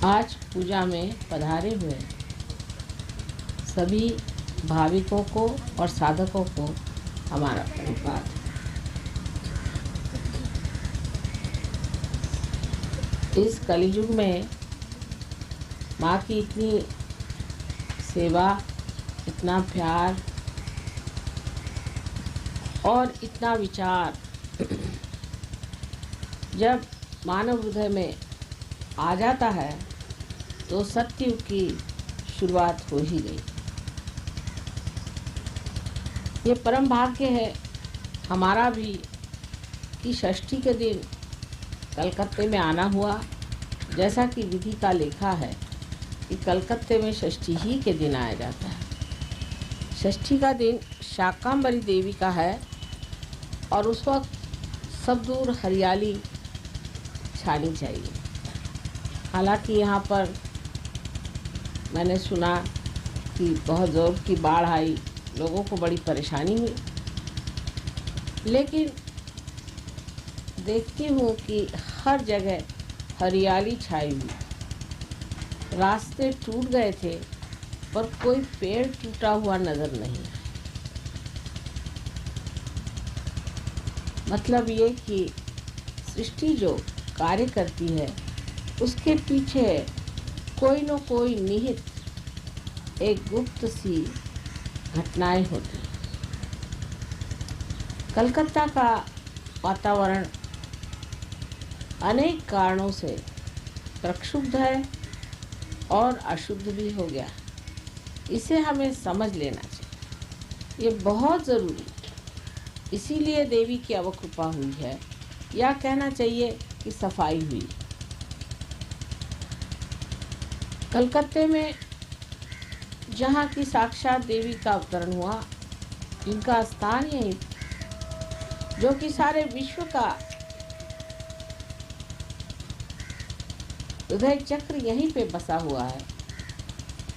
आज पूजा में पधारे हुए सभी भाविकों को और साधकों को हमारा प्रणिपात। इस कलियुग में माँ की इतनी सेवा, इतना प्यार और इतना विचार जब मानव हृदय में आ जाता है तो सत्ययुग की शुरुआत हो ही गई। ये परम भाग्य है हमारा भी कि षष्ठी के दिन कलकत्ते में आना हुआ। जैसा कि विधि का लेखा है कि कलकत्ते में षष्ठी ही के दिन आया जाता है। षष्ठी का दिन शाकंभरी देवी का है और उस वक्त सब दूर हरियाली छानी चाहिए। हालांकि यहाँ पर मैंने सुना कि बहुत ज़ोर की बाढ़ आई, लोगों को बड़ी परेशानी हुई, लेकिन देखती हूँ कि हर जगह हरियाली छाई हुई। रास्ते टूट गए थे पर कोई पेड़ टूटा हुआ नज़र नहीं। मतलब ये कि सृष्टि जो कार्य करती है उसके पीछे कोई न कोई निहित एक गुप्त सी घटनाएं होती हैं। कलकत्ता का वातावरण अनेक कारणों से प्रक्षुब्ध है और अशुद्ध भी हो गया। इसे हमें समझ लेना चाहिए, ये बहुत ज़रूरी है। इसीलिए देवी की अवकृपा हुई है, या कहना चाहिए कि सफाई हुई। कलकत्ते में जहाँ की साक्षात देवी का अवतरण हुआ, जिनका स्थान यही, जो कि सारे विश्व का हृदय चक्र यहीं पे बसा हुआ है,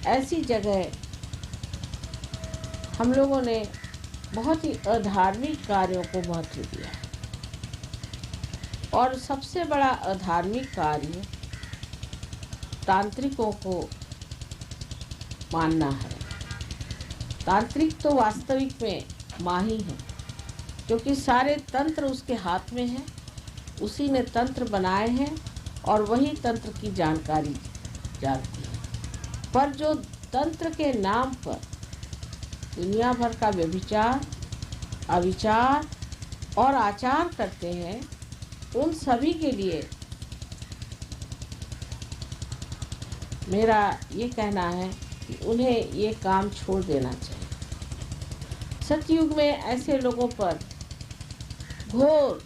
ऐसी जगह हम लोगों ने बहुत ही अधार्मिक कार्यों को महत्व दिया है। और सबसे बड़ा अधार्मिक कार्य तांत्रिकों को मानना है। तांत्रिक तो वास्तविक में माँ ही है, क्योंकि सारे तंत्र उसके हाथ में हैं, उसी ने तंत्र बनाए हैं और वही तंत्र की जानकारी जानती है। पर जो तंत्र के नाम पर दुनिया भर का व्यभिचार, अविचार और आचार करते हैं, उन सभी के लिए मेरा ये कहना है कि उन्हें ये काम छोड़ देना चाहिए। सतयुग में ऐसे लोगों पर घोर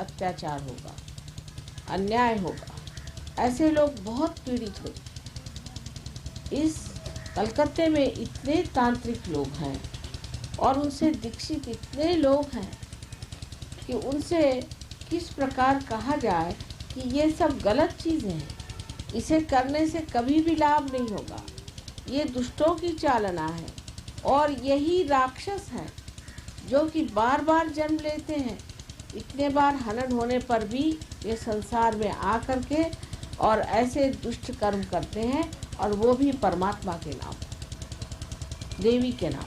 अत्याचार होगा, अन्याय होगा, ऐसे लोग बहुत पीड़ित होंगे। इस कलकत्ते में इतने तांत्रिक लोग हैं और उनसे दीक्षित इतने लोग हैं कि उनसे किस प्रकार कहा जाए कि ये सब गलत चीज़ें हैं, इसे करने से कभी भी लाभ नहीं होगा, ये दुष्टों की चालना है और यही राक्षस हैं जो कि बार बार जन्म लेते हैं। इतने बार हनन होने पर भी ये संसार में आकर के और ऐसे दुष्ट कर्म करते हैं, और वो भी परमात्मा के नाम, देवी के नाम।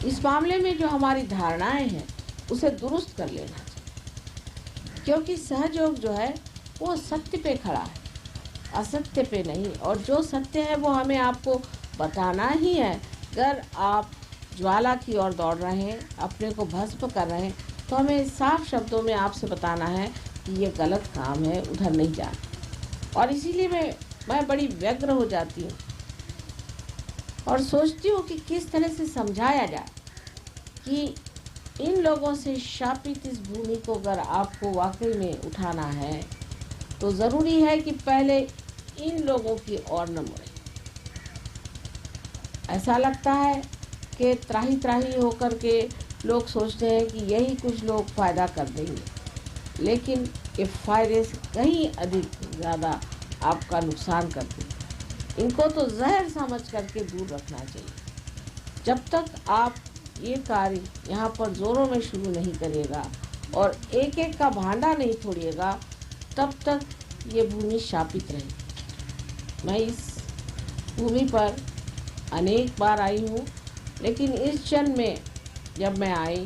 इस मामले में जो हमारी धारणाएं हैं उसे दुरुस्त कर लेना चाहिए, क्योंकि सहयोग जो है वो सत्य पे खड़ा है, असत्य पे नहीं। और जो सत्य है वो हमें आपको बताना ही है। अगर आप ज्वाला की ओर दौड़ रहे हैं, अपने को भस्म कर रहे हैं, तो हमें साफ शब्दों में आपसे बताना है कि ये गलत काम है, उधर नहीं जाना। और इसीलिए मैं बड़ी व्यग्र हो जाती हूँ और सोचती हूँ कि किस तरह से समझाया जाए कि इन लोगों से शापित इस भूमि को अगर आपको वाकई में उठाना है तो ज़रूरी है कि पहले इन लोगों की ओर न मुड़े। ऐसा लगता है कि त्राही त्राही होकर के लोग सोचते हैं कि यही कुछ लोग फ़ायदा कर देंगे, लेकिन ये फ़ायदे से कहीं अधिक ज़्यादा आपका नुकसान करते हैं। इनको तो जहर समझ करके दूर रखना चाहिए। जब तक आप ये कार्य यहाँ पर ज़ोरों में शुरू नहीं करिएगा और एक एक का भांडा नहीं फोड़िएगा, तब तक ये भूमि शापित रही। मैं इस भूमि पर अनेक बार आई हूँ, लेकिन इस जन्म में जब मैं आई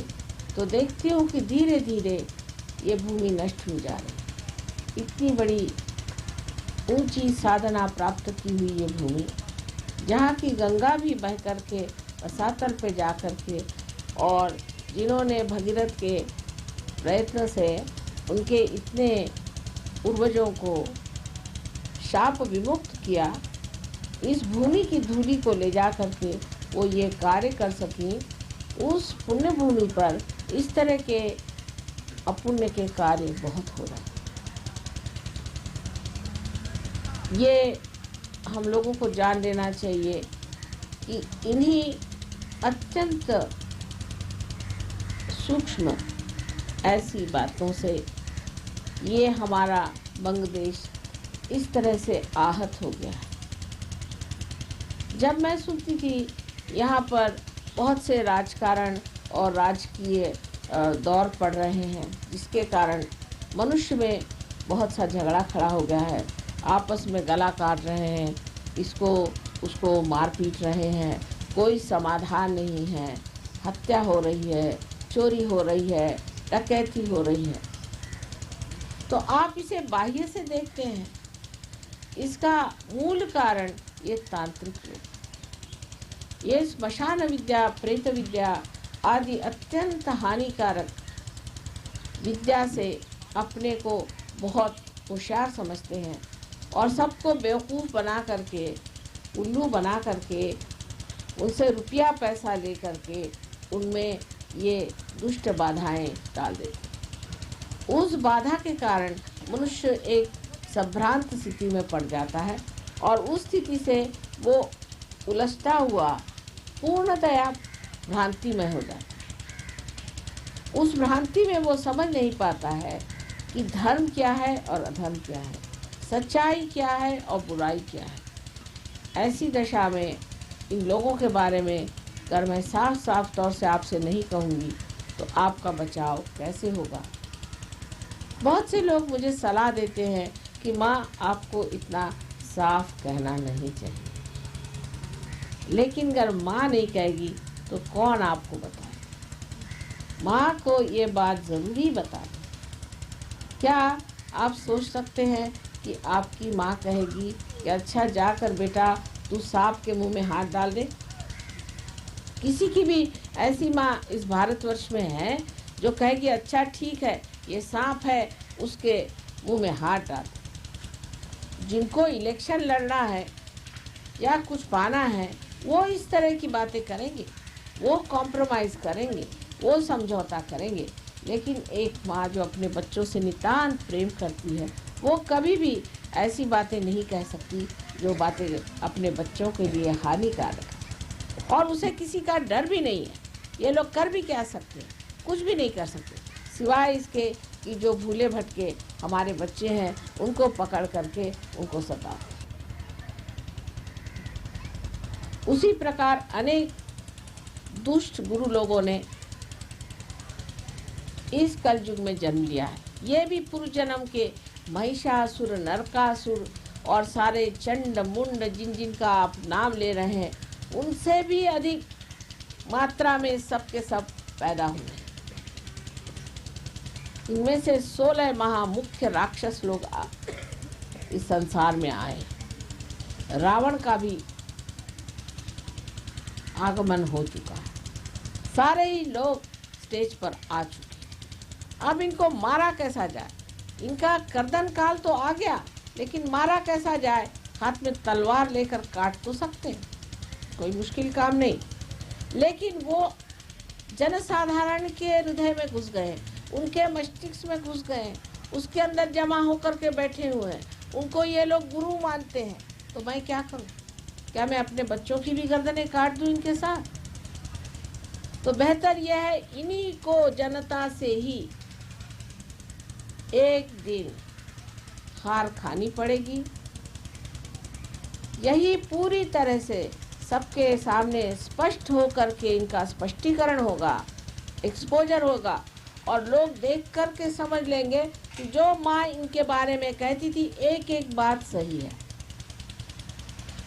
तो देखती हूँ कि धीरे धीरे ये भूमि नष्ट हो जा रही। इतनी बड़ी ऊंची साधना प्राप्त की हुई ये भूमि, जहाँ की गंगा भी बह कर के रसातल पे जा कर के, और जिन्होंने भगीरथ के प्रयत्न से उनके इतने पूर्वजों को शाप विमुक्त किया, इस भूमि की धूलि को ले जा कर के वो ये कार्य कर सकी। उस पुण्य भूमि पर इस तरह के अपुण्य के कार्य बहुत हो रहे हैं। ये हम लोगों को जान लेना चाहिए कि इन्हीं अत्यंत सूक्ष्म ऐसी बातों से ये हमारा बंग देश इस तरह से आहत हो गया है। जब मैं सुनती थी यहाँ पर बहुत से राजकारण और राजकीय दौर पड़ रहे हैं, जिसके कारण मनुष्य में बहुत सा झगड़ा खड़ा हो गया है, आपस में गला काट रहे हैं, इसको उसको मार पीट रहे हैं, कोई समाधान नहीं है, हत्या हो रही है, चोरी हो रही है, डकैती हो रही है, तो आप इसे बाह्य से देखते हैं। इसका मूल कारण ये तांत्रिक लोग, ये स्मशान विद्या, प्रेत विद्या आदि अत्यंत हानिकारक विद्या से अपने को बहुत होशियार समझते हैं और सबको बेवकूफ़ बना करके, उल्लू बना करके, उनसे रुपया पैसा ले करके उनमें ये दुष्ट बाधाएं डाल देते। उस बाधा के कारण मनुष्य एक संभ्रांत स्थिति में पड़ जाता है और उस स्थिति से वो उलझता हुआ पूर्णतया भ्रांति में हो जाता है। उस भ्रांति में वो समझ नहीं पाता है कि धर्म क्या है और अधर्म क्या है, सच्चाई क्या है और बुराई क्या है। ऐसी दशा में इन लोगों के बारे में अगर मैं साफ साफ तौर से आपसे नहीं कहूँगी तो आपका बचाव कैसे होगा। बहुत से लोग मुझे सलाह देते हैं कि माँ आपको इतना साफ कहना नहीं चाहिए, लेकिन अगर माँ नहीं कहेगी तो कौन आपको बताए। माँ को ये बात ज़रूरी बता दें। क्या आप सोच सकते हैं कि आपकी माँ कहेगी कि अच्छा जाकर बेटा तू सांप के मुंह में हाथ डाल दे? किसी की भी ऐसी माँ इस भारतवर्ष में है जो कहेगी अच्छा ठीक है ये सांप है, उसके मुंह में हाथ डाल दे? जिनको इलेक्शन लड़ना है या कुछ पाना है वो इस तरह की बातें करेंगे, वो कॉम्प्रोमाइज़ करेंगे, वो समझौता करेंगे। लेकिन एक माँ जो अपने बच्चों से नितांत प्रेम करती है वो कभी भी ऐसी बातें नहीं कह सकती जो बातें अपने बच्चों के लिए हानिकारक है, और उसे किसी का डर भी नहीं है। ये लोग कर भी क्या सकते हैं? कुछ भी नहीं कर सकते सिवाय इसके कि जो भूले भटके हमारे बच्चे हैं उनको पकड़ करके उनको सताओ। उसी प्रकार अनेक दुष्ट गुरु लोगों ने इस कलयुग में जन्म लिया है। ये भी पूर्व जन्म के महिषासुर, नरकासुर और सारे चंड मुंड जिन जिन का आप नाम ले रहे हैं, उनसे भी अधिक मात्रा में सब के सब पैदा हुए। इनमें से 16 महामुख्य राक्षस लोग इस संसार में आए। रावण का भी आगमन हो चुका है, सारे ही लोग स्टेज पर आ चुके। अब इनको मारा कैसा जाए? इनका कर्दन काल तो आ गया, लेकिन मारा कैसा जाए? हाथ में तलवार लेकर काट तो सकते हैं, कोई मुश्किल काम नहीं। लेकिन वो जनसाधारण के हृदय में घुस गए, उनके मस्तिष्क में घुस गए, उसके अंदर जमा होकर के बैठे हुए हैं, उनको ये लोग गुरु मानते हैं। तो मैं क्या करूं? क्या मैं अपने बच्चों की भी गर्दनें काट दूं इनके साथ? तो बेहतर यह है इन्हीं को जनता से ही एक दिन हार खानी पड़ेगी। यही पूरी तरह से सबके सामने स्पष्ट हो करके इनका स्पष्टीकरण होगा, एक्सपोजर होगा, और लोग देख कर के समझ लेंगे कि जो माँ इनके बारे में कहती थी एक एक बात सही है।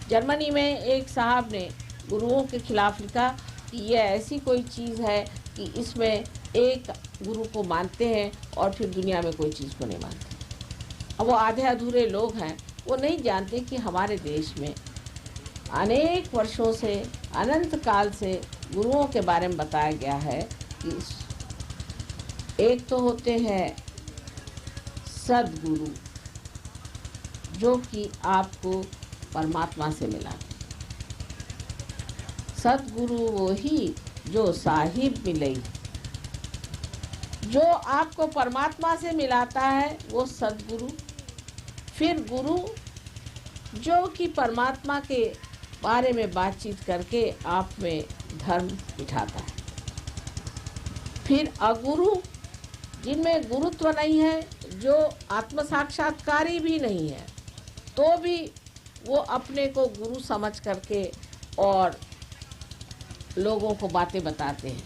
जर्मनी में एक साहब ने गुरुओं के खिलाफ लिखा कि ये ऐसी कोई चीज़ है कि इसमें एक गुरु को मानते हैं और फिर दुनिया में कोई चीज़ को नहीं मानते। अब वो आधे अधूरे लोग हैं, वो नहीं जानते कि हमारे देश में अनेक वर्षों से, अनंत काल से गुरुओं के बारे में बताया गया है कि एक तो होते हैं सद्गुरु, जो कि आपको परमात्मा से मिलाते। सद्गुरु वो ही जो साहिब मिले, जो आपको परमात्मा से मिलाता है वो सद्गुरु। फिर गुरु जो कि परमात्मा के बारे में बातचीत करके आप में धर्म बिठाता है। फिर अगुरु, जिनमें गुरुत्व नहीं है, जो आत्म साक्षात्कारी भी नहीं है, तो भी वो अपने को गुरु समझ करके और लोगों को बातें बताते हैं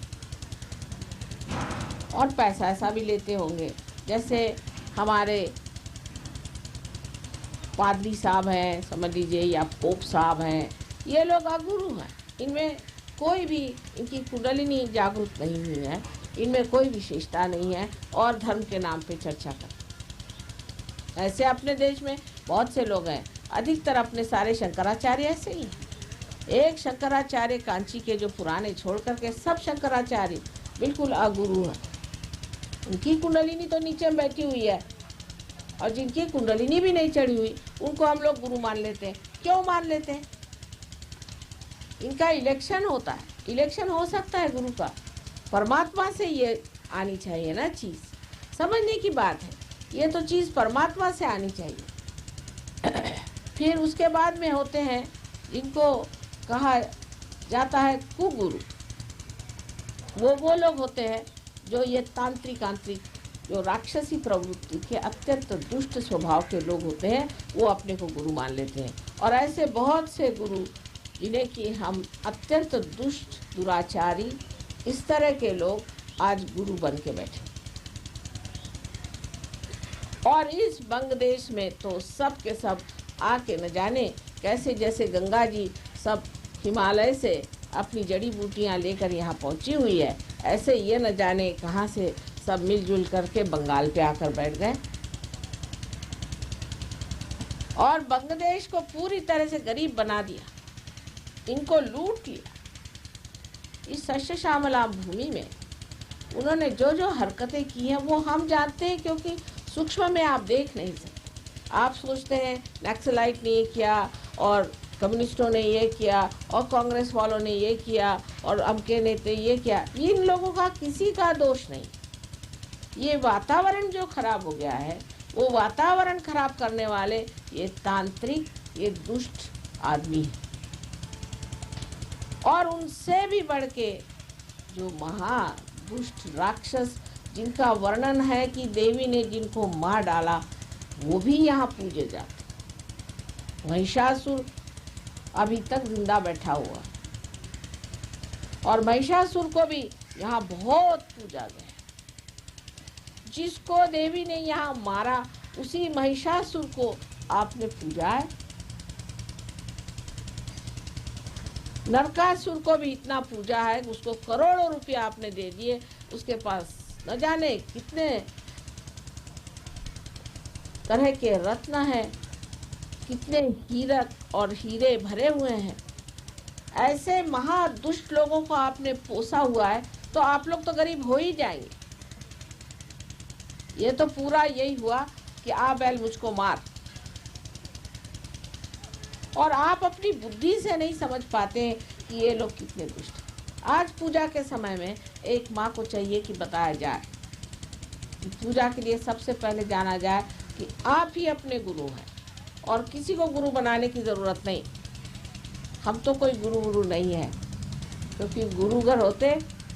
और पैसा ऐसा भी लेते होंगे। जैसे हमारे पादरी साहब हैं, समझ लीजिए, या पोप साहब हैं, ये लोग अगुरु हैं। इनमें कोई भी, इनकी कुंडलिनी जागरूक नहीं हुई है, इनमें कोई विशेषता नहीं है और धर्म के नाम पे चर्चा करते। ऐसे अपने देश में बहुत से लोग हैं, अधिकतर अपने सारे शंकराचार्य ऐसे ही हैं। एक शंकराचार्य कांची के जो पुराने छोड़ करके सब शंकराचार्य बिल्कुल अगुरु हैं। उनकी कुंडलिनी तो नीचे में बैठी हुई है और जिनकी कुंडलिनी भी नहीं चढ़ी हुई उनको हम लोग गुरु मान लेते हैं। क्यों मान लेते हैं? इनका इलेक्शन होता है, इलेक्शन हो सकता है गुरु का। परमात्मा से ये आनी चाहिए ना चीज़, समझने की बात है। ये तो चीज़ परमात्मा से आनी चाहिए। फिर उसके बाद में होते हैं जिनको कहा जाता है कुगुरु। वो लोग होते हैं जो ये तांत्रिक जो राक्षसी प्रवृत्ति के अत्यंत दुष्ट स्वभाव के लोग होते हैं, वो अपने को गुरु मान लेते हैं। और ऐसे बहुत से गुरु जिन्हें कि हम अत्यंत दुष्ट, दुराचारी, इस तरह के लोग आज गुरु बन के बैठे। और इस बंग देश में तो सब के सब आके न जाने कैसे, जैसे गंगा जी सब हिमालय से अपनी जड़ी बूटियाँ लेकर यहाँ पहुँची हुई है, ऐसे ये न जाने कहाँ से सब मिलजुल करके बंगाल पे आकर बैठ गए और बांग्लादेश को पूरी तरह से गरीब बना दिया, इनको लूट लिया। इस शस्य श्यामला भूमि में उन्होंने जो जो हरकतें की हैं वो हम जानते हैं, क्योंकि सूक्ष्म में आप देख नहीं सकते। आप सोचते हैं नक्सलाइट ने ये किया और कम्युनिस्टों ने ये किया और कांग्रेस वालों ने ये किया और अमके नेता ये किया। इन लोगों का किसी का दोष नहीं। ये वातावरण जो खराब हो गया है, वो वातावरण खराब करने वाले ये तांत्रिक, ये दुष्ट आदमी हैं। और उनसे भी बढ़ के जो महा दुष्ट राक्षस, जिनका वर्णन है कि देवी ने जिनको मार डाला, वो भी यहाँ पूजे जाते। महिषासुर अभी तक जिंदा बैठा हुआ और महिषासुर को भी यहाँ बहुत पूजा गया। जिसको देवी ने यहाँ मारा, उसी महिषासुर को आपने पूजा है। नरकासुर को भी इतना पूजा है, उसको करोड़ों रुपया आपने दे दिए। उसके पास न जाने कितने तरह के रत्न हैं, कितने हीरक और हीरे भरे हुए हैं। ऐसे महादुष्ट लोगों को आपने पोसा हुआ है, तो आप लोग तो गरीब हो ही जाएंगे। ये तो पूरा यही हुआ कि आ बैल मुझको मार। और आप अपनी बुद्धि से नहीं समझ पाते कि ये लोग कितने दुष्ट हैं। आज पूजा के समय में एक माँ को चाहिए कि बताया जाए, पूजा के लिए सबसे पहले जाना जाए कि आप ही अपने गुरु हैं और किसी को गुरु बनाने की ज़रूरत नहीं। हम तो कोई गुरु नहीं है, क्योंकि गुरु अगर होते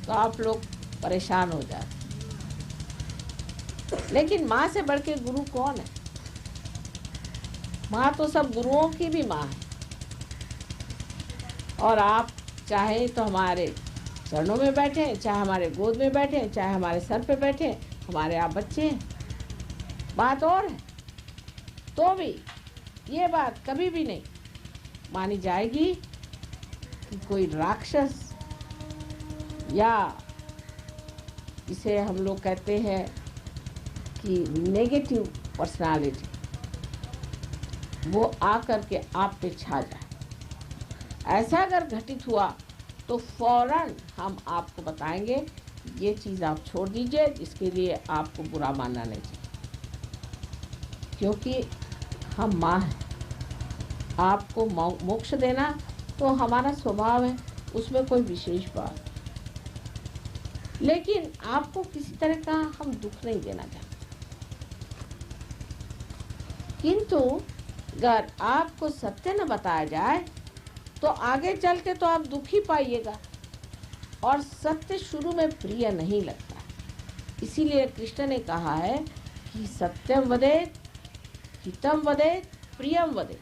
तो आप लोग परेशान हो जाते। लेकिन माँ से बढ़ के गुरु कौन है? माँ तो सब गुरुओं की भी माँ है। और आप चाहे तो हमारे चरणों में बैठे, चाहे हमारे गोद में बैठे, चाहे हमारे सर पे बैठे, हमारे आप बच्चे हैं। बात और है, तो भी ये बात कभी भी नहीं मानी जाएगी कि कोई राक्षस या इसे हम लोग कहते हैं कि नेगेटिव पर्सनालिटी वो आकर के आप पे छा जाए। ऐसा अगर घटित हुआ तो फौरन हम आपको बताएंगे ये चीज़ आप छोड़ दीजिए, जिसके लिए आपको बुरा मानना नहीं चाहिए, क्योंकि हम माँ हैं। आपको मोक्ष देना तो हमारा स्वभाव है, उसमें कोई विशेष बात, लेकिन आपको किसी तरह का हम दुख नहीं देना चाहते। किंतु अगर आपको सत्य न बताया जाए तो आगे चल के तो आप दुख ही पाइएगा, और सत्य शुरू में प्रिय नहीं लगता। इसीलिए कृष्ण ने कहा है कि सत्यम वदेत, हितम वदेत, प्रियम वदेत।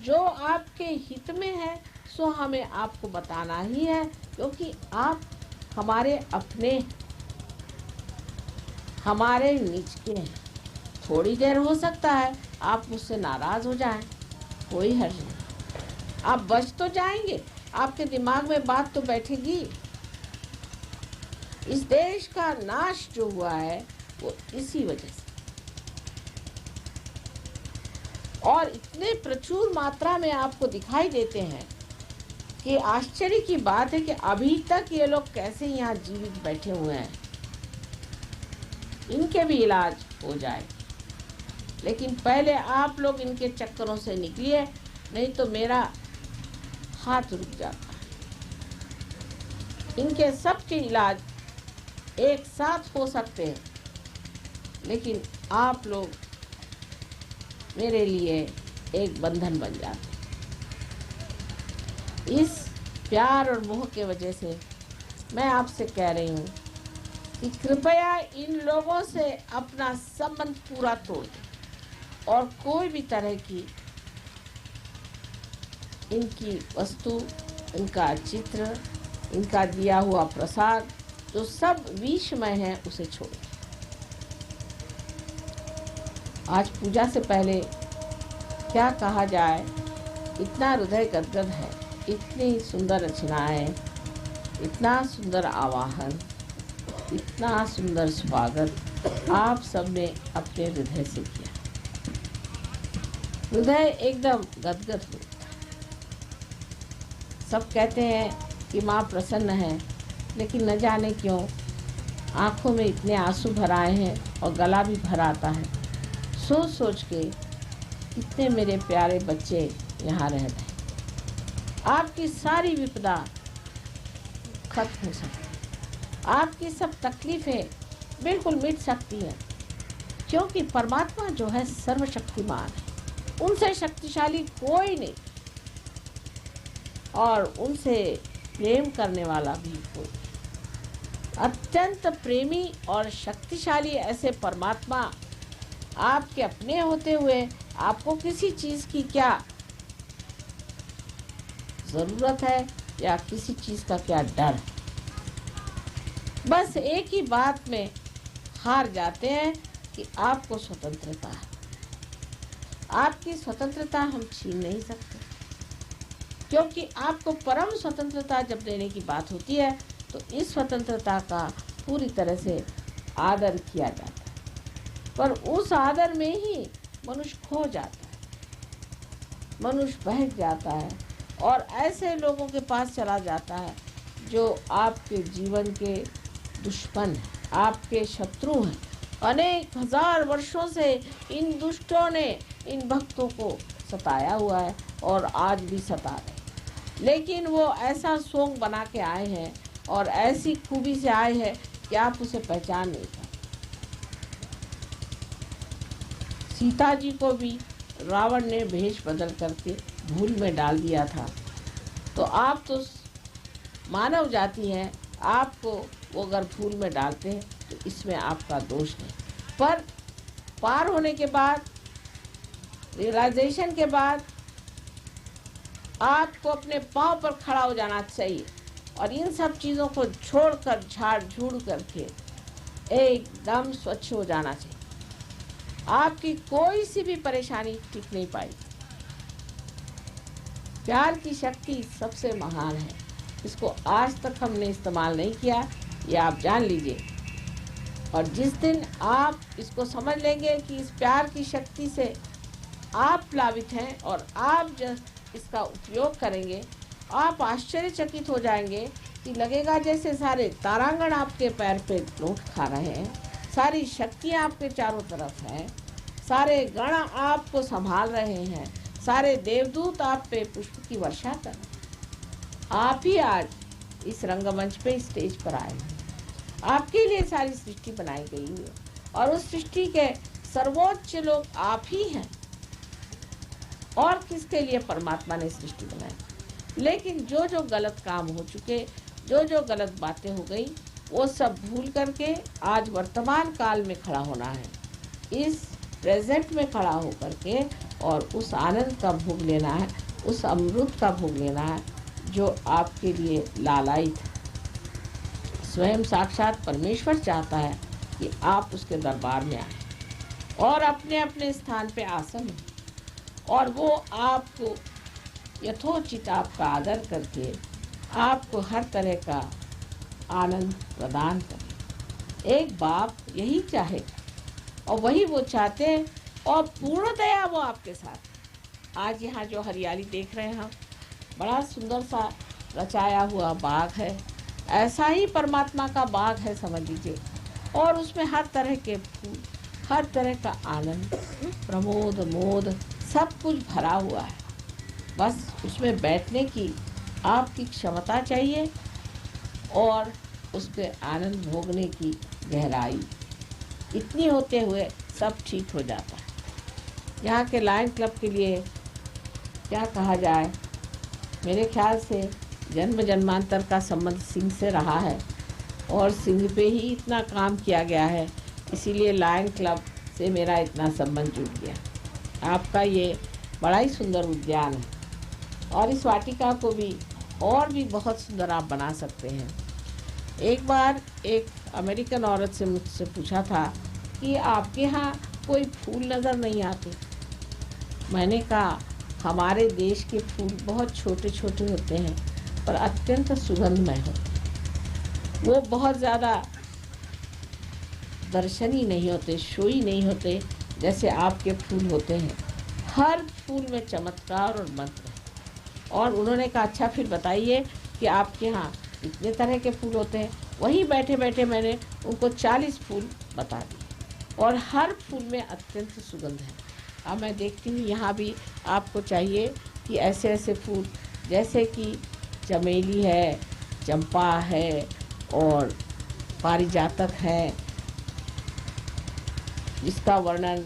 जो आपके हित में है सो हमें आपको बताना ही है, क्योंकि आप हमारे अपने, हमारे निज के हैं। थोड़ी देर हो सकता है आप मुझसे नाराज हो जाएं, कोई हर्ज नहीं, आप बच तो जाएंगे, आपके दिमाग में बात तो बैठेगी। इस देश का नाश जो हुआ है वो इसी वजह से, और इतने प्रचुर मात्रा में आपको दिखाई देते हैं कि आश्चर्य की बात है कि अभी तक ये लोग कैसे यहाँ जीवित बैठे हुए हैं। इनके भी इलाज हो जाए, लेकिन पहले आप लोग इनके चक्करों से निकलिए, नहीं तो मेरा हाथ रुक जाता है। इनके सबके इलाज एक साथ हो सकते हैं, लेकिन आप लोग मेरे लिए एक बंधन बन जाते हैं। इस प्यार और मोह के वजह से मैं आपसे कह रही हूँ कि कृपया इन लोगों से अपना संबंध पूरा तोड़ दें, और कोई भी तरह की इनकी वस्तु, इनका चित्र, इनका दिया हुआ प्रसाद जो सब विषमय है उसे छोड़ें। आज पूजा से पहले क्या कहा जाए, इतना हृदय गदगद है, इतनी सुंदर रचनाएं, इतना सुंदर आवाहन, इतना सुंदर स्वागत आप सब ने अपने हृदय से किया। हृदय एकदम गदगद हो। सब कहते हैं कि माँ प्रसन्न है, लेकिन न जाने क्यों आँखों में इतने आंसू भर आए हैं और गला भी भर आता है, सोच सोच के कितने मेरे प्यारे बच्चे यहाँ रह रहे। आपकी सारी विपदा खत्म हो सकती, आपकी सब तकलीफें बिल्कुल मिट सकती हैं, क्योंकि परमात्मा जो है सर्वशक्तिमान है, उनसे शक्तिशाली कोई नहीं, और उनसे प्रेम करने वाला भी कोई। अत्यंत प्रेमी और शक्तिशाली ऐसे परमात्मा आपके अपने होते हुए आपको किसी चीज़ की क्या ज़रूरत है या किसी चीज़ का क्या डर है। बस एक ही बात में हार जाते हैं कि आपको स्वतंत्रता है। आपकी स्वतंत्रता हम छीन नहीं सकते, क्योंकि आपको परम स्वतंत्रता जब देने की बात होती है तो इस स्वतंत्रता का पूरी तरह से आदर किया जाता है, पर उस आदर में ही मनुष्य खो जाता है, मनुष्य बहक जाता है और ऐसे लोगों के पास चला जाता है जो आपके जीवन के दुश्मन हैं, आपके शत्रु हैं। अनेक हजार वर्षों से इन दुष्टों ने इन भक्तों को सताया हुआ है और आज भी सता रहे, लेकिन वो ऐसा सोंग बना के आए हैं और ऐसी खूबी से आए हैं कि आप उसे पहचान नहीं पाते। सीता जी को भी रावण ने भेष बदल करके भूल में डाल दिया था, तो आप तो मानव जाति हैं, आपको वो अगर भूल में डालते हैं तो इसमें आपका दोष नहीं। पर पार होने के बाद, रियलाइजेशन के बाद आपको अपने पांव पर खड़ा हो जाना चाहिए और इन सब चीज़ों को छोड़कर झाड़ झूड़ करके एकदम स्वच्छ हो जाना चाहिए। आपकी कोई सी भी परेशानी ठीक नहीं पाएगी। प्यार की शक्ति सबसे महान है, इसको आज तक हमने इस्तेमाल नहीं किया, ये आप जान लीजिए। और जिस दिन आप इसको समझ लेंगे कि इस प्यार की शक्ति से आप प्लावित हैं और आप जब इसका उपयोग करेंगे, आप आश्चर्यचकित हो जाएंगे कि लगेगा जैसे सारे तारांगण आपके पैर पे लौट खा रहे हैं, सारी शक्तियाँ आपके चारों तरफ हैं, सारे गण आपको संभाल रहे हैं, सारे देवदूत आप पे पुष्प की वर्षा कर। आप ही आज इस रंगमंच पे स्टेज पर आए हैं, आपके लिए सारी सृष्टि बनाई गई है और उस सृष्टि के सर्वोच्च लोग आप ही हैं। और किसके लिए परमात्मा ने सृष्टि बनाई? लेकिन जो जो गलत काम हो चुके, जो जो गलत बातें हो गई, वो सब भूल करके आज वर्तमान काल में खड़ा होना है, इस प्रेजेंट में खड़ा होकर के, और उस आनंद का भोग लेना है, उस अमृत का भोग लेना है जो आपके लिए लालायित है। स्वयं साक्षात परमेश्वर चाहता है कि आप उसके दरबार में आए और अपने अपने स्थान पे आसन हो, और वो आपको यथोचित आपका आदर करके आपको हर तरह का आनंद प्रदान करे। एक बाप यही चाहेगा और वही वो चाहते हैं, और पूर्णतया वो आपके साथ। आज यहाँ जो हरियाली देख रहे हैं हम, बड़ा सुंदर सा रचाया हुआ बाग है, ऐसा ही परमात्मा का बाग है समझ लीजिए। और उसमें हर तरह के फूल, हर तरह का आनंद, प्रमोद मोद सब कुछ भरा हुआ है। बस उसमें बैठने की आपकी क्षमता चाहिए और उसके आनंद भोगने की गहराई, इतनी होते हुए सब ठीक हो जाता है। यहाँ के लायन क्लब के लिए क्या कहा जाए, मेरे ख्याल से जन्म जन्मांतर का संबंध सिंह से रहा है और सिंह पे ही इतना काम किया गया है, इसीलिए लायन क्लब से मेरा इतना संबंध जुड़ गया। आपका ये बड़ा ही सुंदर उद्यान है और इस वाटिका को भी और भी बहुत सुंदर आप बना सकते हैं। एक बार एक अमेरिकन औरत से मुझसे पूछा था कि आपके यहाँ कोई फूल नज़र नहीं आते। मैंने कहा हमारे देश के फूल बहुत छोटे छोटे होते हैं पर अत्यंत सुगंधमय होते। वो बहुत ज़्यादा दर्शनीय नहीं होते, शोई नहीं होते जैसे आपके फूल होते हैं। हर फूल में चमत्कार और मंत्र है। और उन्होंने कहा अच्छा फिर बताइए कि आपके यहाँ इतने तरह के फूल होते हैं। वहीं बैठे बैठे मैंने उनको 40 फूल बता दिए और हर फूल में अत्यंत सुगंध है। अब मैं देखती हूँ यहाँ भी आपको चाहिए कि ऐसे ऐसे फूल, जैसे कि चमेली है, चंपा है और पारिजातक है, जिसका वर्णन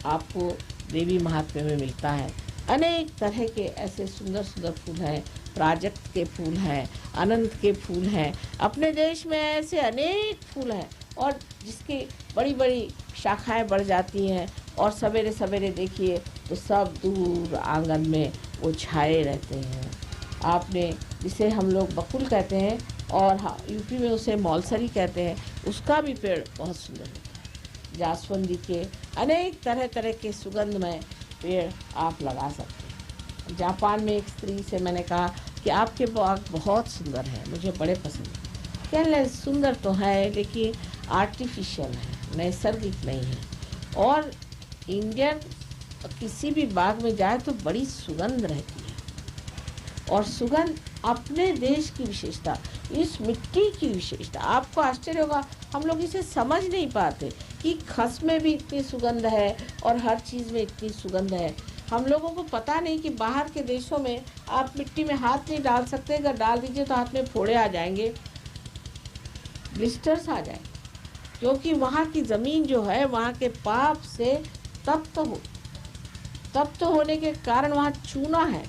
आपको देवी महात्म्य में मिलता है। अनेक तरह के ऐसे सुंदर सुंदर फूल हैं, प्राजक्त के फूल हैं, अनंत के फूल हैं। अपने देश में ऐसे अनेक फूल हैं और जिसकी बड़ी बड़ी शाखाएं बढ़ जाती हैं और सवेरे सवेरे देखिए तो सब दूर आंगन में वो छाए रहते हैं। आपने जिसे हम लोग बकुल कहते हैं और यूपी में उसे मौलसरी कहते हैं, उसका भी पेड़ बहुत सुंदर होता है। जासवंदी के अनेक तरह तरह के सुगंधमय पेड़ आप लगा सकते हैं। जापान में एक स्त्री से मैंने कहा कि आपके बाग बहुत सुंदर है, मुझे बड़े पसंद है। कहने लगे सुंदर तो है लेकिन आर्टिफिशियल है, नैसर्गिक नहीं है। और इंडियन किसी भी बाग में जाए तो बड़ी सुगंध रहती है और सुगंध अपने देश की विशेषता, इस मिट्टी की विशेषता। आपको आश्चर्य होगा, हम लोग इसे समझ नहीं पाते कि खस में भी इतनी सुगंध है और हर चीज़ में इतनी सुगंध है। हम लोगों को पता नहीं कि बाहर के देशों में आप मिट्टी में हाथ नहीं डाल सकते, अगर डाल दीजिए तो हाथ में फोड़े आ जाएंगे, ब्लिस्टर्स आ जाएंगे, क्योंकि वहाँ की ज़मीन जो है वहाँ के पाप से तप्त होने के कारण वहाँ चूना है।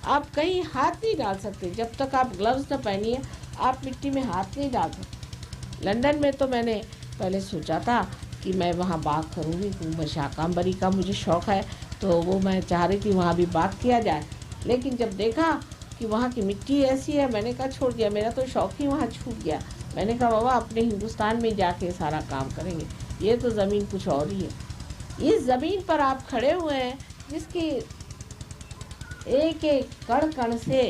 आप कहीं हाथ नहीं डाल सकते जब तक आप ग्लव्स न पहनिए, आप मिट्टी में हाथ नहीं डाल सकते। लंदन में तो मैंने पहले सोचा था कि मैं वहाँ बाग करूँगी, मैं शाकांबरी का मुझे शौक़ है, तो वो मैं चाह रही थी वहाँ भी बाग किया जाए। लेकिन जब देखा कि वहाँ की मिट्टी ऐसी है। मैंने कहा छोड़ दिया, मेरा तो शौक ही वहाँ छूट गया। मैंने कहा बाबा अपने हिंदुस्तान में जाके सारा काम करेंगे, ये तो ज़मीन कुछ और ही है। इस ज़मीन पर आप खड़े हुए हैं जिसकी एक एक कण कण से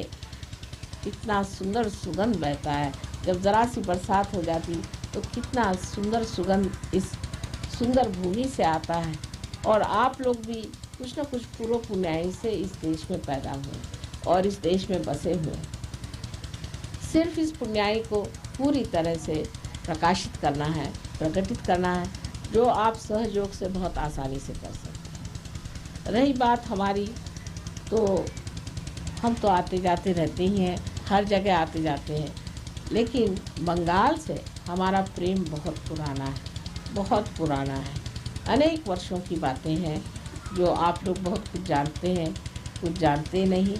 कितना सुंदर सुगंध बहता है। जब ज़रा सी बरसात हो जाती तो कितना सुंदर सुगंध इस सुंदर भूमि से आता है। और आप लोग भी कुछ न कुछ पूर्व पुण्याई से इस देश में पैदा हुए और इस देश में बसे हुए। सिर्फ इस पुण्याई को पूरी तरह से प्रकाशित करना है, प्रकटित करना है, जो आप सहयोग से बहुत आसानी से कर सकते हैं। रही बात हमारी, तो हम तो आते जाते रहते ही हैं, हर जगह आते जाते हैं, लेकिन बंगाल से हमारा प्रेम बहुत पुराना है, बहुत पुराना है। अनेक वर्षों की बातें हैं जो आप लोग बहुत कुछ जानते हैं, कुछ जानते नहीं।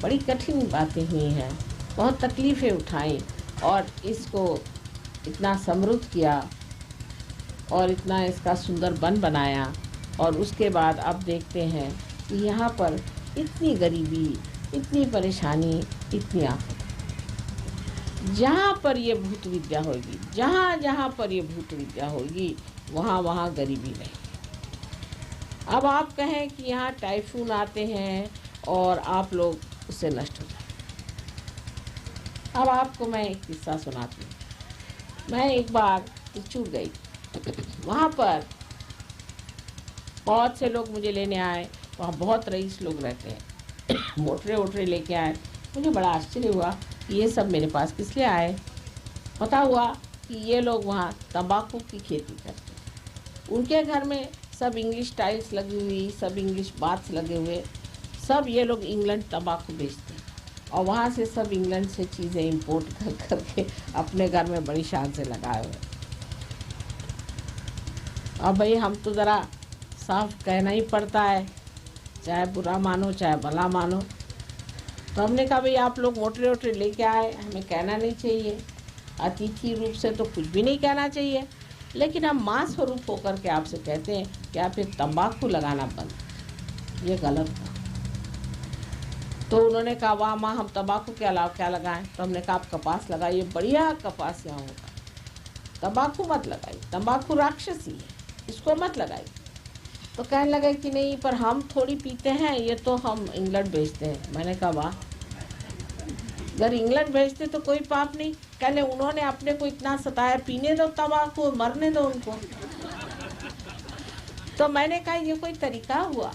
बड़ी कठिन बातें हुई हैं, बहुत तकलीफ़ें उठाई और इसको इतना समृद्ध किया और इतना इसका सुंदर वन बनाया। और उसके बाद अब देखते हैं कि यहाँ पर इतनी गरीबी, इतनी परेशानी, इतनी आफत। जहाँ पर ये भूत विद्या होगी, जहाँ जहाँ पर ये भूत विद्या होगी, वहाँ वहाँ गरीबी रहेगी। अब आप कहें कि यहाँ टाइफून आते हैं और आप लोग उससे नष्ट हो जाते। अब आपको मैं एक किस्सा सुनाती हूँ। मैं एक बार चूक गई, वहाँ पर बहुत से लोग मुझे लेने आए। वहाँ बहुत रईस लोग रहते हैं, मोटरे वोटरे लेके आए। मुझे बड़ा आश्चर्य हुआ कि ये सब मेरे पास किस लिए आए। पता हुआ कि ये लोग वहाँ तंबाकू की खेती करते हैं। उनके घर में सब इंग्लिश टाइल्स लगी हुई, सब इंग्लिश बाथ्स लगे हुए, सब ये लोग इंग्लैंड तंबाकू बेचते हैं और वहाँ से सब इंग्लैंड से चीज़ें इंपोर्ट कर करके अपने घर में बड़ी शान से लगाए हुए। अब भाई हम तो ज़रा साफ कहना ही पड़ता है, चाहे बुरा मानो चाहे भला मानो। तो हमने कहा भाई आप लोग मोटरे वोटरे लेके आए, हमें कहना नहीं चाहिए, अतिथि रूप से तो कुछ भी नहीं कहना चाहिए, लेकिन हम मां स्वरूप होकर के आपसे कहते हैं कि आप ये तंबाकू लगाना बंद, ये गलत था। तो उन्होंने कहा वाह माँ, हम तंबाकू के अलावा क्या लगाएं? तो हमने कहा आप कपास लगाइए, बढ़िया कपास यहाँ होगा, तंबाकू मत लगाइए, तंबाकू राक्षसी है, इसको मत लगाइए। तो कहने लगे कि नहीं पर हम थोड़ी पीते हैं, ये तो हम इंग्लैंड भेजते हैं। मैंने कहा वाह, अगर इंग्लैंड भेजते तो कोई पाप नहीं। कहने उन्होंने अपने को इतना सताया, पीने दो तंबाकू, मरने दो उनको। तो मैंने कहा ये कोई तरीका हुआ,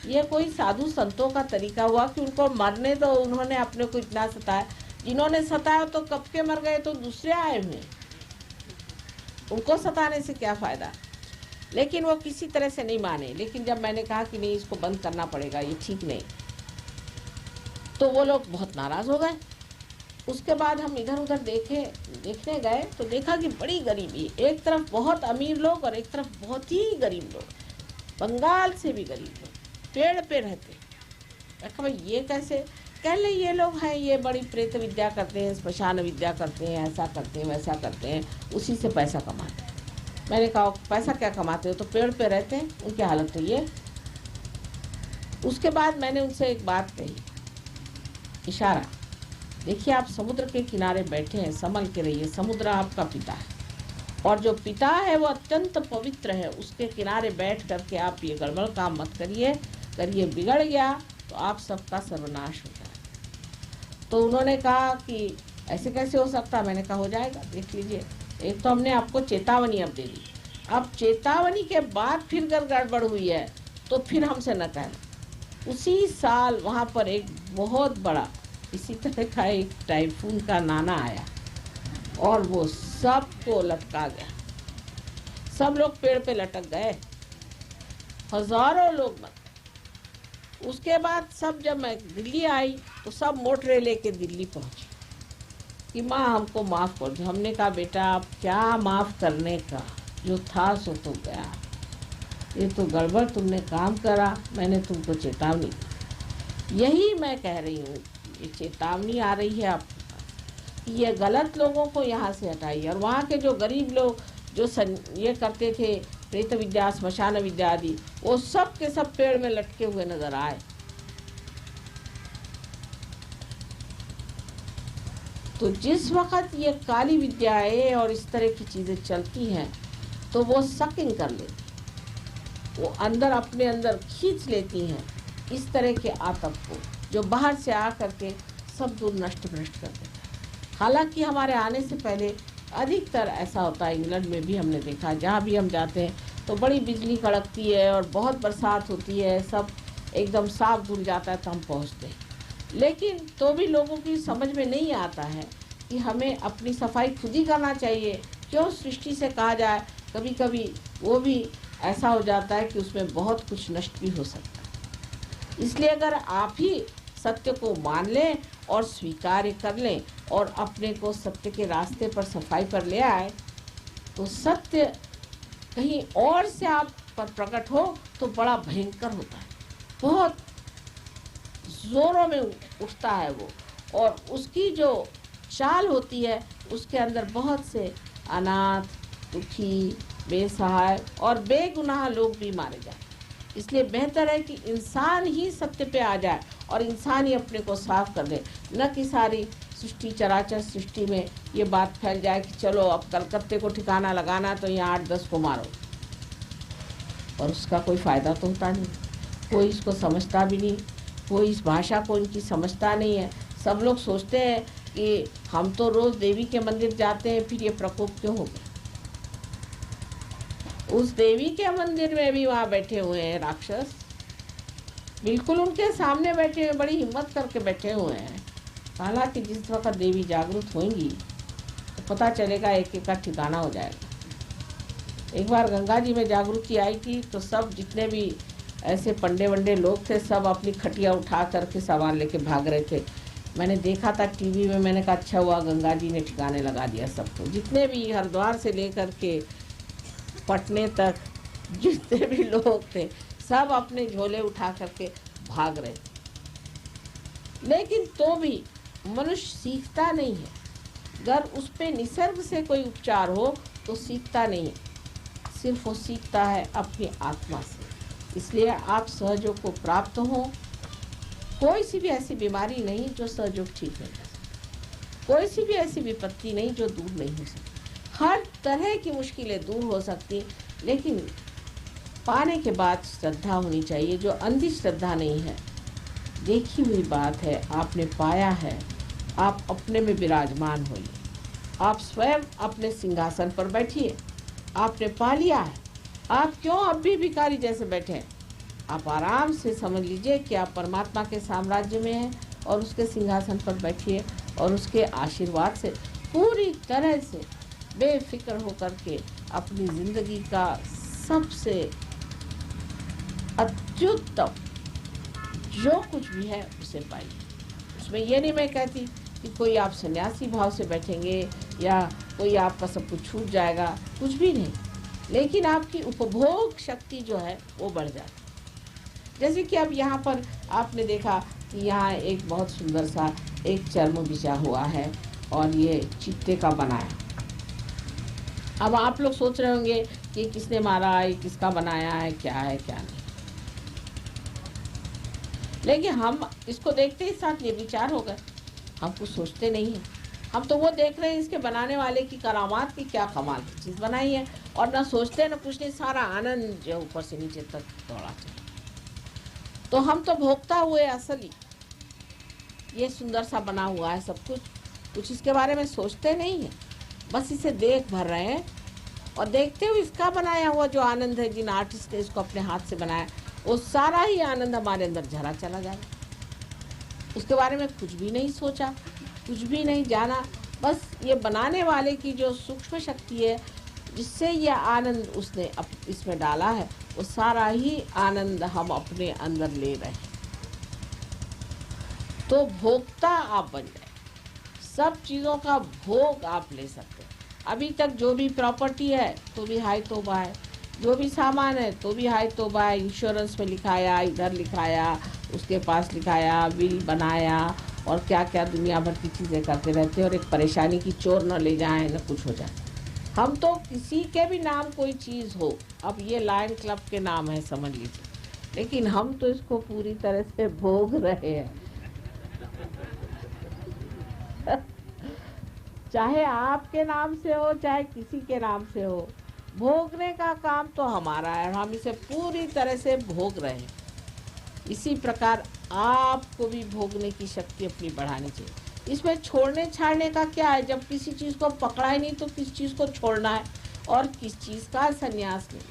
ये कोई साधु संतों का तरीका हुआ कि उनको मरने दो? उन्होंने अपने को इतना सताया, जिन्होंने सताया तो कब के मर गए, तो दूसरे आए हुए, उनको सताने से क्या फ़ायदा। लेकिन वो किसी तरह से नहीं माने। लेकिन जब मैंने कहा कि नहीं इसको बंद करना पड़ेगा, ये ठीक नहीं, तो वो लोग बहुत नाराज़ हो गए। उसके बाद हम इधर उधर देखने गए तो देखा कि बड़ी गरीबी, एक तरफ बहुत अमीर लोग और एक तरफ बहुत ही गरीब लोग, बंगाल से भी गरीब लोग पेड़ पे रहते। मैं कहा भाई ये कैसे? कह ले ये लोग हैं, ये बड़ी प्रेत विद्या करते हैं, स्मशान विद्या करते हैं, ऐसा करते हैं वैसा करते हैं, उसी से पैसा कमाते हैं। मैंने कहा पैसा क्या कमाते हो? तो पेड़ पे रहते हैं, उनकी हालत तो ये। उसके बाद मैंने उनसे एक बात कही, इशारा, देखिए आप समुद्र के किनारे बैठे हैं, संभल के रहिए, समुद्र आपका पिता है और जो पिता है वो अत्यंत पवित्र है, उसके किनारे बैठ करके आप ये गड़बड़ काम मत करिए, करिए बिगड़ गया तो आप सबका सर्वनाश हो जाएगा। तो उन्होंने कहा कि ऐसे कैसे हो सकता? मैंने कहा हो जाएगा, देख लीजिए। एक तो हमने आपको चेतावनी अब दे दी, अब चेतावनी के बाद फिर गड़बड़ हुई है तो फिर हमसे न कहना। उसी साल वहाँ पर एक बहुत बड़ा इसी तरह का एक टाइफून का नाना आया और वो सबको लटका गया, सब लोग पेड़ पे लटक गए, हजारों लोग मर। उसके बाद सब, जब मैं दिल्ली आई तो सब मोटरे लेके दिल्ली पहुंची कि माँ हमको माफ़ कर दो। हमने कहा बेटा आप क्या माफ़ करने का, जो था सो तो गया, ये तो गड़बड़ तुमने काम करा, मैंने तुमको चेतावनी दी। यही मैं कह रही हूँ, ये चेतावनी आ रही है आपके पास, ये गलत लोगों को यहाँ से हटाइए। और वहाँ के जो गरीब लोग जो ये करते थे प्रेत विद्या, स्मशान विद्या आदि, वो सब के सब पेड़ में लटके हुए नजर आए। तो जिस वक़्त ये काली विद्याएं और इस तरह की चीज़ें चलती हैं तो वो सकिंग कर लेती, वो अंदर अपने अंदर खींच लेती हैं इस तरह के आतंक को, जो बाहर से आकर के सब दूर नष्ट भ्रष्ट कर देता है। हालांकि हमारे आने से पहले अधिकतर ऐसा होता है, इंग्लैंड में भी हमने देखा, जहाँ भी हम जाते हैं तो बड़ी बिजली कड़कती है और बहुत बरसात होती है, सब एकदम साफ धुल जाता है तो हम पहुँचते हैं। लेकिन तो भी लोगों की समझ में नहीं आता है कि हमें अपनी सफाई खुद ही करना चाहिए। क्यों सृष्टि से कहा जाए, कभी कभी वो भी ऐसा हो जाता है कि उसमें बहुत कुछ नष्ट भी हो सकता है। इसलिए अगर आप ही सत्य को मान लें और स्वीकार कर लें और अपने को सत्य के रास्ते पर सफाई पर ले आए, तो सत्य कहीं और से आप पर प्रकट हो तो बड़ा भयंकर होता है, बहुत जोरों में उठता है वो, और उसकी जो चाल होती है उसके अंदर बहुत से अनाथ, दुखी, बेसहाय और बेगुनाह लोग भी मारे जाए। इसलिए बेहतर है कि इंसान ही सत्य पे आ जाए और इंसान ही अपने को साफ कर दे, न कि सारी सृष्टि, चराचर सृष्टि में ये बात फैल जाए कि चलो अब कलकत्ते को ठिकाना लगाना तो यहाँ 8-10 को मारो, और उसका कोई फ़ायदा तो होता नहीं, कोई इसको समझता भी नहीं, कोई इस भाषा को इनकी समझता नहीं है। सब लोग सोचते हैं कि हम तो रोज़ देवी के मंदिर जाते हैं, फिर ये प्रकोप क्यों हो गया। उस देवी के मंदिर में भी वहाँ बैठे हुए हैं राक्षस, बिल्कुल उनके सामने बैठे हुए, बड़ी हिम्मत करके बैठे हुए हैं। हालांकि जिस वक्त देवी जागरूक होंगी तो पता चलेगा, एक एक का ठिकाना हो जाएगा। एक बार गंगा जी में जागरूकता आई थी तो सब जितने भी ऐसे पंडे वंडे लोग थे सब अपनी खटिया उठा करके सामान लेके भाग रहे थे। मैंने देखा था टीवी में, मैंने कहा अच्छा हुआ गंगा जी ने ठिकाने लगा दिया सबको। जितने भी हरिद्वार से लेकर के पटने तक जितने भी लोग थे सब अपने झोले उठा करके भाग रहे थे। लेकिन तो भी मनुष्य सीखता नहीं है। अगर उस पे निसर्ग से कोई उपचार हो तो सीखता नहीं है, सिर्फ वो सीखता है अपनी आत्मा से। इसलिए आप सहयोग को प्राप्त हो। कोई सी भी ऐसी बीमारी नहीं जो सहयोग ठीक नहीं कर सकती, कोई सी भी ऐसी विपत्ति नहीं जो दूर नहीं हो सकती। हर तरह की मुश्किलें दूर हो सकती, लेकिन पाने के बाद श्रद्धा होनी चाहिए, जो अंधी श्रद्धा नहीं है। देखी हुई बात है, आपने पाया है, आप अपने में विराजमान होइए, आप स्वयं अपने सिंहासन पर बैठिए, आपने पा लिया है। आप क्यों अब भी भिखारी जैसे बैठे हैं? आप आराम से समझ लीजिए कि आप परमात्मा के साम्राज्य में हैं और उसके सिंहासन पर बैठिए और उसके आशीर्वाद से पूरी तरह से बेफिक्र होकर के अपनी ज़िंदगी का सबसे अत्युत्तम जो कुछ भी है उसे पाइए। उसमें ये नहीं मैं कहती कि कोई आप सन्यासी भाव से बैठेंगे या कोई आपका सब कुछ छूट जाएगा, कुछ भी नहीं, लेकिन आपकी उपभोग शक्ति जो है वो बढ़ जाती है। जैसे कि अब यहाँ पर आपने देखा कि यहाँ एक बहुत सुंदर सा एक चर्म बिछा हुआ है और ये चित्ते का बना है। अब आप लोग सोच रहे होंगे कि किसने मारा है, किसका बनाया है, क्या है क्या नहीं, लेकिन हम इसको देखते ही साथ ये विचार हो गए, हम कुछ सोचते नहीं हैं। हम तो वो देख रहे हैं इसके बनाने वाले की करामात की क्या कमाल की चीज़ बनाई है, और ना सोचते ना कुछ नहीं, सारा आनंद जो ऊपर से नीचे तक दौड़ा चले। तो हम तो भोगता हुए असली ये सुंदर सा बना हुआ है सब कुछ इसके बारे में सोचते नहीं है, बस इसे देख भर रहे हैं और देखते हुए इसका बनाया हुआ जो आनंद है, जिन आर्टिस्ट ने इसको अपने हाथ से बनाया, वो सारा ही आनंद हमारे अंदर झरा चला जाएगा। उसके बारे में कुछ भी नहीं सोचा, कुछ भी नहीं जाना, बस ये बनाने वाले की जो सूक्ष्म शक्ति है जिससे ये आनंद उसने इसमें डाला है, वो सारा ही आनंद हम अपने अंदर ले रहे हैं। तो भोक्ता आप बन जाए, सब चीज़ों का भोग आप ले सकते हैं। अभी तक जो भी प्रॉपर्टी है तो भी हाय तौबा है, जो भी सामान है तो भी हाय तौबा है। इंश्योरेंस में लिखाया, इधर लिखाया, उसके पास लिखाया, बिल बनाया और क्या क्या दुनिया भर की चीज़ें करते रहते हैं, और एक परेशानी की चोर न ले जाए न कुछ हो जाए। हम तो किसी के भी नाम कोई चीज़ हो, अब ये लायन क्लब के नाम है समझ लीजिए, लेकिन हम तो इसको पूरी तरह से भोग रहे हैं। चाहे आपके नाम से हो चाहे किसी के नाम से हो, भोगने का काम तो हमारा है और हम इसे पूरी तरह से भोग रहे हैं। इसी प्रकार आपको भी भोगने की शक्ति अपनी बढ़ानी चाहिए। इसमें छोड़ने छाड़ने का क्या है? जब किसी चीज़ को पकड़ा ही नहीं तो किस चीज़ को छोड़ना है और किस चीज़ का संन्यास नहीं।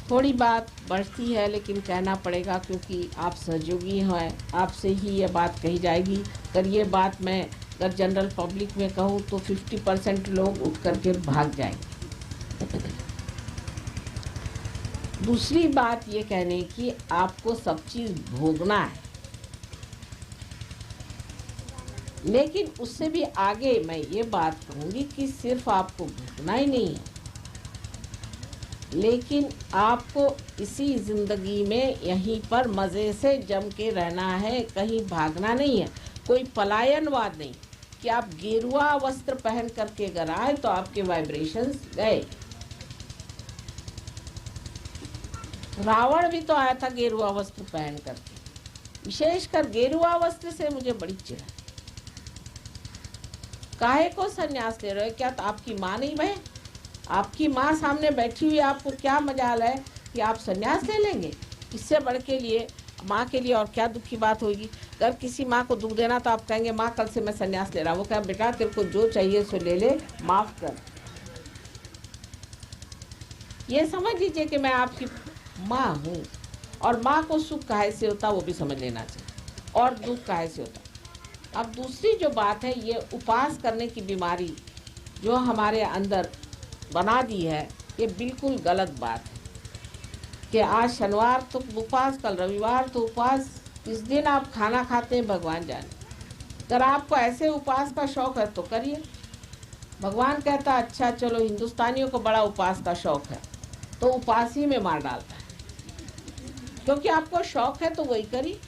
थोड़ी बात बढ़ती है लेकिन कहना पड़ेगा, क्योंकि आप सहयोगी हैं, आपसे ही ये बात कही जाएगी। अगर ये बात मैं अगर जनरल पब्लिक में कहूँ तो 50% लोग उठ करके भाग जाएंगे। दूसरी बात ये कहने की, आपको सब चीज़ भोगना है, लेकिन उससे भी आगे मैं ये बात कहूँगी कि सिर्फ आपको भोगना ही नहीं है, लेकिन आपको इसी ज़िंदगी में यहीं पर मज़े से जम के रहना है, कहीं भागना नहीं है। कोई पलायनवाद नहीं कि आप गेरुआ वस्त्र पहन करके अगर आए तो आपके वाइब्रेशंस गए। रावण भी तो आया था गेरुआ वस्त्र पहन करके। विशेषकर गेरुआ वस्त्र से मुझे बड़ी चिढ़ है। काहे को संन्यास ले रहे हो? क्या तो आपकी माँ नहीं बहे? आपकी माँ सामने बैठी हुई, आपको क्या मजाल है कि आप संन्यास ले लेंगे? इससे बढ़ के लिए माँ के लिए और क्या दुख की बात होगी। अगर किसी माँ को दुख देना तो आप कहेंगे माँ कल से मैं संन्यास ले रहा हूँ। वो कहे बेटा तेरे को जो चाहिए सो ले ले, माफ़ कर। ये समझ लीजिए कि मैं आपकी माँ हूँ और माँ को सुख काहे से होता वो भी समझ लेना चाहिए और दुख काहे से होता। अब दूसरी जो बात है, ये उपास करने की बीमारी जो हमारे अंदर बना दी है, ये बिल्कुल गलत बात है कि आज शनिवार तो उपवास, कल रविवार तो उपवास, इस दिन आप खाना खाते हैं भगवान जाने। अगर आपको ऐसे उपवास का शौक है तो करिए। भगवान कहता है अच्छा चलो, हिंदुस्तानियों को बड़ा उपवास का शौक है, तो उपवास ही में मार डालता है। क्योंकि आपको शौक है तो वही करिए।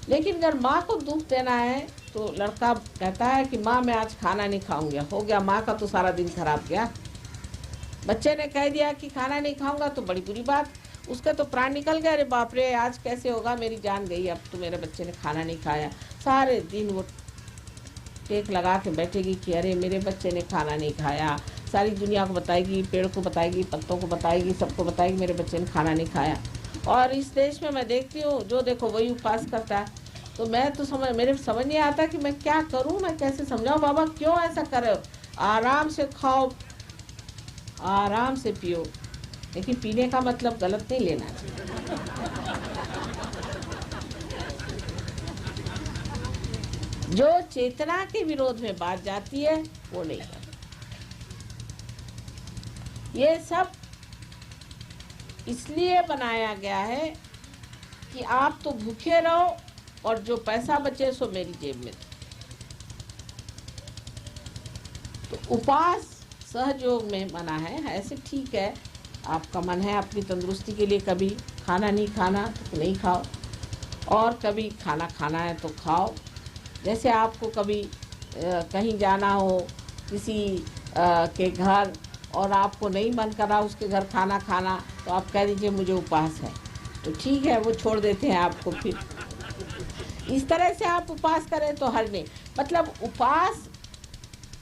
लेकिन अगर माँ को दुख देना है तो लड़का कहता है कि माँ मैं आज खाना नहीं खाऊंगा, हो गया माँ का तो सारा दिन खराब गया। बच्चे ने कह दिया कि खाना नहीं खाऊंगा तो बड़ी बुरी बात, उसका तो प्राण निकल गया। अरे बाप रे आज कैसे होगा, मेरी जान गई, अब तो मेरे बच्चे ने खाना नहीं खाया। सारे दिन वो टेक लगा के बैठेगी कि अरे मेरे बच्चे ने खाना नहीं खाया। सारी दुनिया को बताएगी, पेड़ को बताएगी, पत्तों को बताएगी, सबको बताएगी मेरे बच्चे ने खाना नहीं खाया। और इस देश में मैं देखती हूँ जो देखो वही उपवास करता है। तो मैं तो मेरे समझ नहीं आता कि मैं क्या करूँ, मैं कैसे समझाऊँ। बाबा क्यों ऐसा कर रहे हो? आराम से खाओ, आराम से पियो, लेकिन पीने का मतलब गलत नहीं लेना चाहिए। जो चेतना के विरोध में बात जाती है वो नहीं करना। ये सब इसलिए बनाया गया है कि आप तो भूखे रहो और जो पैसा बचे सो मेरी जेब में। तो उपवास सहयोग में मना है, ऐसे ठीक है, आपका मन है अपनी तंदुरुस्ती के लिए कभी खाना नहीं खाना तो नहीं खाओ, और कभी खाना खाना है तो खाओ। जैसे आपको कभी कहीं जाना हो किसी के घर और आपको नहीं मन कर रहा उसके घर खाना खाना, तो आप कह दीजिए मुझे उपवास है, तो ठीक है वो छोड़ देते हैं आपको। फिर इस तरह से आप उपवास करें तो हर नहीं, मतलब उपवास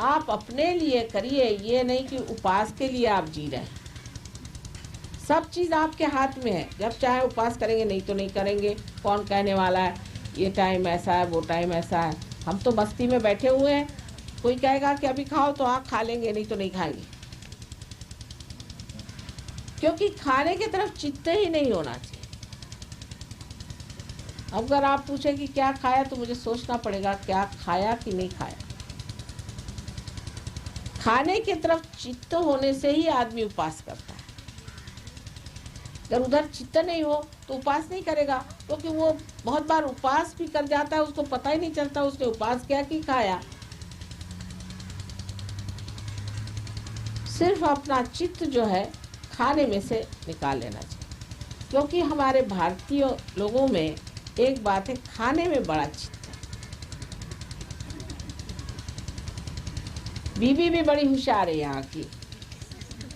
आप अपने लिए करिए, ये नहीं कि उपवास के लिए आप जी रहे हैं। सब चीज़ आपके हाथ में है, जब चाहे उपवास करेंगे, नहीं तो नहीं करेंगे। कौन कहने वाला है ये टाइम ऐसा है वो टाइम ऐसा है? हम तो मस्ती में बैठे हुए हैं। कोई कहेगा कि अभी खाओ तो हाँ खा लेंगे, नहीं तो नहीं खाएंगे, क्योंकि खाने की तरफ चित्त ही नहीं होना चाहिए। अगर आप पूछें कि क्या खाया तो मुझे सोचना पड़ेगा क्या खाया कि नहीं खाया। खाने की तरफ चित्त होने से ही आदमी उपवास करता है। अगर उधर चित्त नहीं हो तो उपवास नहीं करेगा, क्योंकि वो बहुत बार उपवास भी कर जाता है, उसको पता ही नहीं चलता उसने उपवास किया कि खाया। सिर्फ अपना चित्त जो है खाने में से निकाल लेना चाहिए, क्योंकि हमारे भारतीय लोगों में एक बात है, खाने में बड़ा चित्त है। बीवी भी बड़ी होशियार है यहाँ की,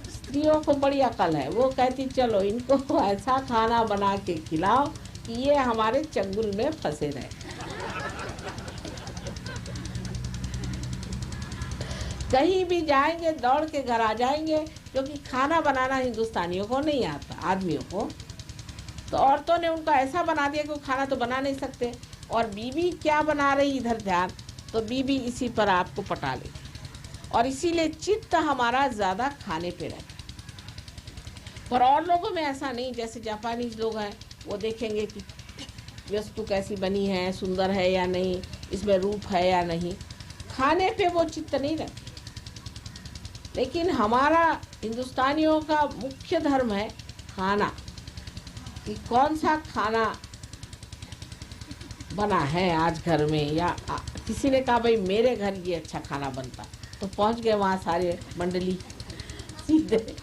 स्त्रियों को बड़ी अकल है। वो कहती चलो इनको ऐसा खाना बना के खिलाओ कि ये हमारे चंगुल में फंसे रहे। कहीं भी जाएंगे दौड़ के घर आ जाएंगे, क्योंकि खाना बनाना हिंदुस्तानियों को नहीं आता, आदमियों को। तो औरतों ने उनको ऐसा बना दिया कि वो खाना तो बना नहीं सकते, और बीवी क्या बना रही इधर ध्यान, तो बीवी इसी पर आपको पटा लेगी, और इसीलिए चित्त हमारा ज़्यादा खाने पे रहता है। पर और लोगों में ऐसा नहीं, जैसे जापानीज लोग हैं, वो देखेंगे कि वस्तु कैसी बनी है, सुंदर है या नहीं, इसमें रूप है या नहीं, खाने पे वो चित्त नहीं रखते। लेकिन हमारा हिंदुस्तानियों का मुख्य धर्म है खाना, कि कौन सा खाना बना है आज घर में, या किसी ने कहा भाई मेरे घर ये अच्छा खाना बनता, तो पहुंच गए वहाँ सारे मंडली, सीधे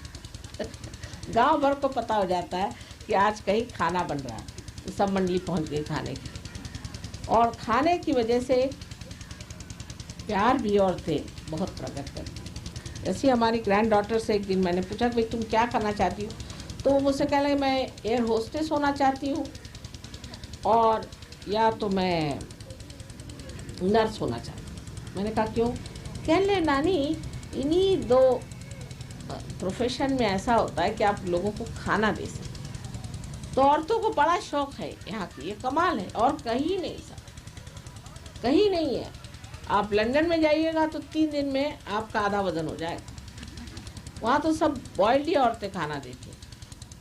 गांव भर को पता हो जाता है कि आज कहीं खाना बन रहा है, तो सब मंडली पहुंच गई खाने की। और खाने की वजह से प्यार भी औरतें बहुत प्रकट करती हैं। जैसे हमारी ग्रैंड डॉटर से एक दिन मैंने पूछा कि भाई तुम क्या करना चाहती हो, तो वो मुझसे कह लगे मैं एयर होस्टेस होना चाहती हूँ, और या तो मैं नर्स होना चाहती हूँ। मैंने कहा क्यों? कहने लगे नानी इन्हीं दो प्रोफेशन में ऐसा होता है कि आप लोगों को खाना दे सकते। तो औरतों को बड़ा शौक है यहाँ की, ये कमाल है, और कहीं नहीं सर, कहीं नहीं है। आप लंदन में जाइएगा तो 3 दिन में आपका आधा वजन हो जाएगा, वहाँ तो सब बॉइल्ड ही औरतें खाना देती हैं।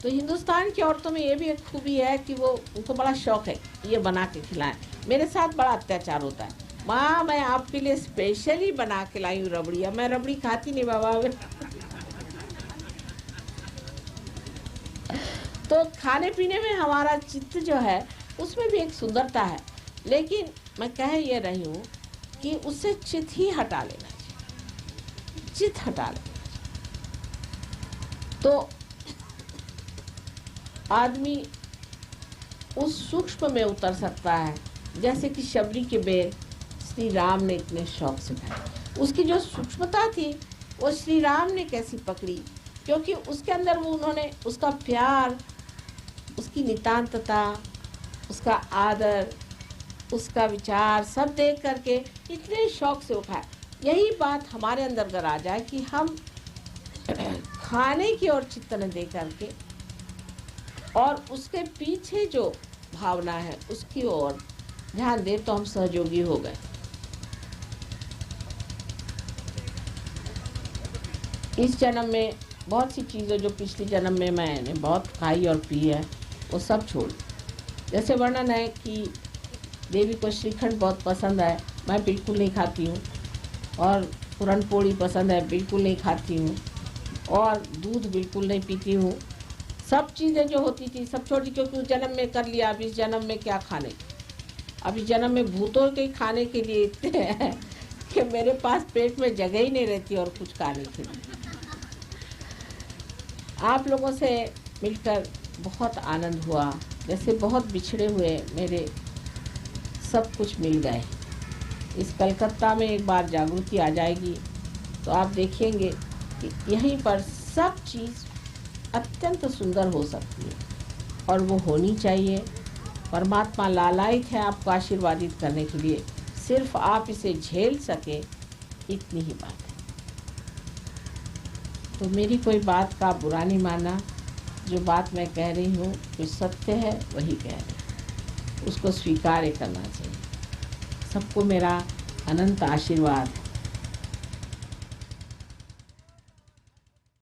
तो हिंदुस्तान की औरतों में ये भी एक खूबी है कि वो, उनको बड़ा शौक है ये बना के खिलाएं। मेरे साथ बड़ा अत्याचार होता है, माँ मैं आपके लिए स्पेशली बना के लाई हूँ रबड़ी, मैं रबड़ी खाती नहीं बाबा। तो खाने पीने में हमारा चित्त जो है उसमें भी एक सुंदरता है, लेकिन मैं कह ये रही हूँ कि उससे चित्त ही हटा लेना चाहिए, चित्त हटा लेना चाहिए। तो आदमी उस सूक्ष्म में उतर सकता है, जैसे कि शबरी के बेर श्री राम ने इतने शौक से खाए। उसकी जो सूक्ष्मता थी वो श्री राम ने कैसी पकड़ी, क्योंकि उसके अंदर वो उन्होंने उसका प्यार, उसकी नितांतता, उसका आदर, उसका विचार सब देख करके इतने शौक से उठाए। यही बात हमारे अंदर अगर आ जाए कि हम खाने की ओर चित्त न दे करके और उसके पीछे जो भावना है उसकी ओर ध्यान दे, तो हम सहयोगी हो गए। इस जन्म में बहुत सी चीज़ें जो पिछले जन्म में मैंने बहुत खाई और पी है वो सब छोड़। जैसे वर्णन है कि देवी को श्रीखंड बहुत पसंद है, मैं बिल्कुल नहीं खाती हूँ, और पूरन पोड़ी पसंद है, बिल्कुल नहीं खाती हूँ, और दूध बिल्कुल नहीं पीती हूँ। सब चीज़ें जो होती थी सब छोड़ी, क्योंकि उस जन्म में कर लिया, अब इस जन्म में क्या खाने। अब इस जन्म में भूतों के खाने के लिए इतने हैं कि मेरे पास पेट में जगह ही नहीं रहती और कुछ खाने के लिए। आप लोगों से मिलकर बहुत आनंद हुआ, जैसे बहुत बिछड़े हुए मेरे सब कुछ मिल गए। इस कलकत्ता में एक बार जागृति आ जाएगी तो आप देखेंगे कि यहीं पर सब चीज़ अत्यंत सुंदर हो सकती है, और वो होनी चाहिए। परमात्मा लालायित है आपको आशीर्वादित करने के लिए, सिर्फ आप इसे झेल सके, इतनी ही बात है। तो मेरी कोई बात का बुरा नहीं मानना, जो बात मैं कह रही हूँ जो सत्य है वही कह रही हूँ, उसको स्वीकार करना चाहिए। सबको मेरा अनंत आशीर्वाद।